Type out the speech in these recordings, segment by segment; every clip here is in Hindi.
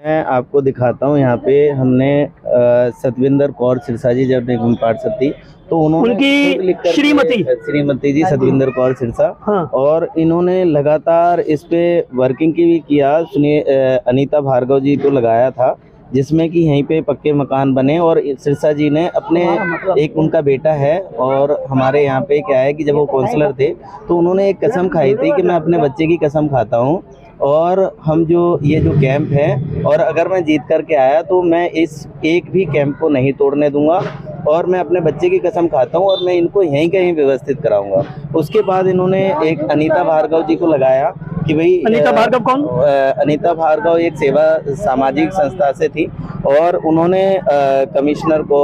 मैं आपको दिखाता हूँ। यहाँ पे हमने सतविंदर कौर सिरसा जी जब निगम पार्षद थी तो उन्होंने उनकी श्रीमती जी सतविंदर कौर सिरसा, हाँ। और इन्होंने लगातार इस पे वर्किंग की भी किया। सुनिए, अनीता भार्गव जी को लगाया था जिसमें कि यहीं पे पक्के मकान बने, और सिरसा जी ने अपने, एक उनका बेटा है, और हमारे यहाँ पे क्या है कि जब वो काउंसलर थे तो उन्होंने एक कसम खाई थी कि मैं अपने बच्चे की कसम खाता हूँ, और हम जो ये जो कैंप है, और अगर मैं जीत करके आया तो मैं इस एक भी कैंप को नहीं तोड़ने दूंगा, और मैं अपने बच्चे की कसम खाता हूँ, और मैं इनको यहीं कहीं व्यवस्थित कराऊंगा। उसके बाद इन्होंने एक अनीता भार्गव जी को लगाया कि भाई, अनीता भार्गव कौन? अनीता भार्गव एक सेवा सामाजिक संस्था से थी, और उन्होंने कमिश्नर को,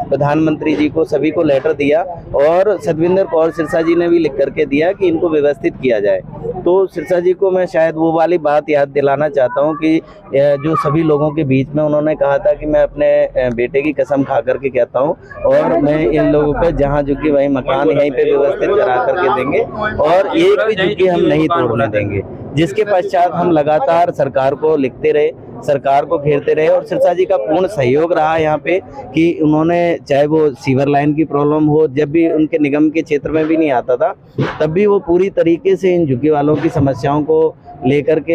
प्रधानमंत्री जी को, सभी को लेटर दिया, और सतविंदर कौर सिरसा जी ने भी लिख करके दिया कि इनको व्यवस्थित किया जाए। तो सिरसा जी को मैं शायद वो वाली बात याद दिलाना चाहता हूँ कि जो सभी लोगों के बीच में उन्होंने कहा था कि मैं अपने बेटे की कसम खा करके कहता हूँ, और मैं इन लोगों पे जहाँ झुकी वही मकान यहीं पे व्यवस्थित करा करके देंगे, और एक भी झुकी हम नहीं तोड़ने देंगे। जिसके पश्चात हम लगातार सरकार को लिखते रहे, सरकार को घेरते रहे, और सिरसा जी का पूर्ण सहयोग रहा यहाँ पे कि उन्होंने, चाहे वो सीवर लाइन की प्रॉब्लम हो, जब भी उनके निगम के क्षेत्र में भी नहीं आता था तब भी वो पूरी तरीके से इन झुग्गी वालों की समस्याओं को लेकर के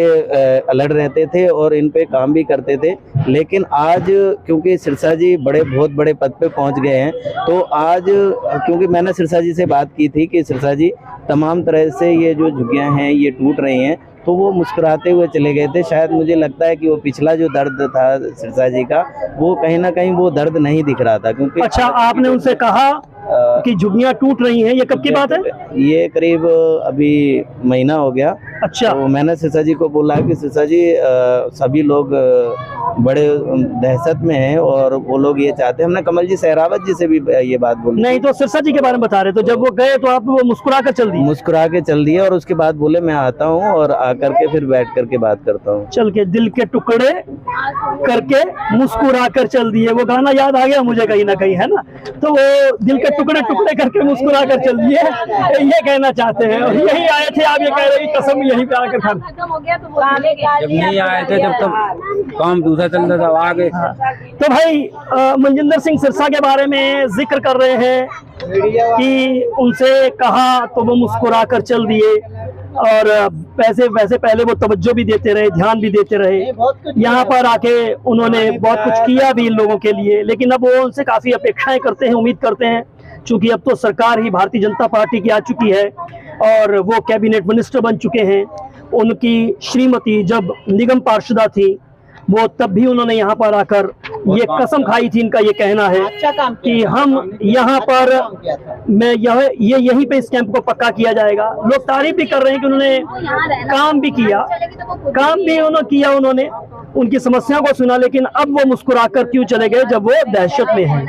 अलर्ट रहते थे और इन पे काम भी करते थे। लेकिन आज क्योंकि सिरसा जी बहुत बड़े पद पे पहुंच गए हैं, तो आज क्योंकि मैंने सिरसा जी से बात की थी कि सिरसा जी तमाम तरह से ये जो झुग्गियां हैं ये टूट रही हैं, तो वो मुस्कुराते हुए चले गए थे। शायद मुझे लगता है कि वो पिछला जो दर्द था सिरसा जी का, वो कहीं ना कहीं वो दर्द नहीं दिख रहा था। क्योंकि अच्छा, आपने उनसे कहा कि झुग्गियां टूट रही हैं, ये कब की बात है? ये करीब अभी महीना हो गया। अच्छा। तो मैंने सिरसा जी को बोला कि सिरसा जी, सभी लोग बड़े दहशत में हैं, और वो लोग ये चाहते हैं। हमने कमल जी सहरावत जी से भी ये बात बोली। नहीं, तो सिरसा जी के बारे में बता रहे, तो जब वो गए तो आप वो मुस्कुरा कर चल दिए? मुस्कुरा के चल दिए, और उसके बाद बोले मैं आता हूँ और आकर के फिर बैठ करके बात करता हूँ। चल के दिल के टुकड़े करके मुस्कुरा कर चल दिए, वो गाना याद आ गया मुझे कहीं ना कहीं, है ना? तो वो दिल के टुकड़े टुकड़े करके मुस्कुरा कर चल दिए, ये कहना चाहते हैं। और यही आए थे, आप ये कह रहे हैं कसम यहीं पे आकर खा। जब नहीं आए थे जब तक काम दूसरा चल रहा था आगे। तो भाई मनजिंदर सिंह सिरसा के बारे में जिक्र कर रहे हैं कि उनसे कहा तो वो मुस्कुरा कर चल दिए, और वैसे पहले वो तवज्जो भी देते रहे, ध्यान भी देते रहे। यहाँ पर आके उन्होंने बहुत कुछ किया भी इन लोगों के लिए, लेकिन अब वो उनसे काफ़ी अपेक्षाएं करते हैं, उम्मीद करते हैं। चूंकि अब तो सरकार ही भारतीय जनता पार्टी की आ चुकी है और वो कैबिनेट मिनिस्टर बन चुके हैं। उनकी श्रीमती जब निगम पार्षदा थी, वो तब भी उन्होंने यहाँ पर आकर ये कसम खाई थी। इनका ये कहना है कि हम यहाँ पर, मैं यहीं पे इस कैंप को पक्का किया जाएगा। लोग तारीफ भी कर रहे हैं कि उन्होंने काम भी किया, उन्होंने उनकी समस्याओं को सुना, लेकिन अब वो मुस्कुराकर क्यों चले गए जब वो दहशत में हैं।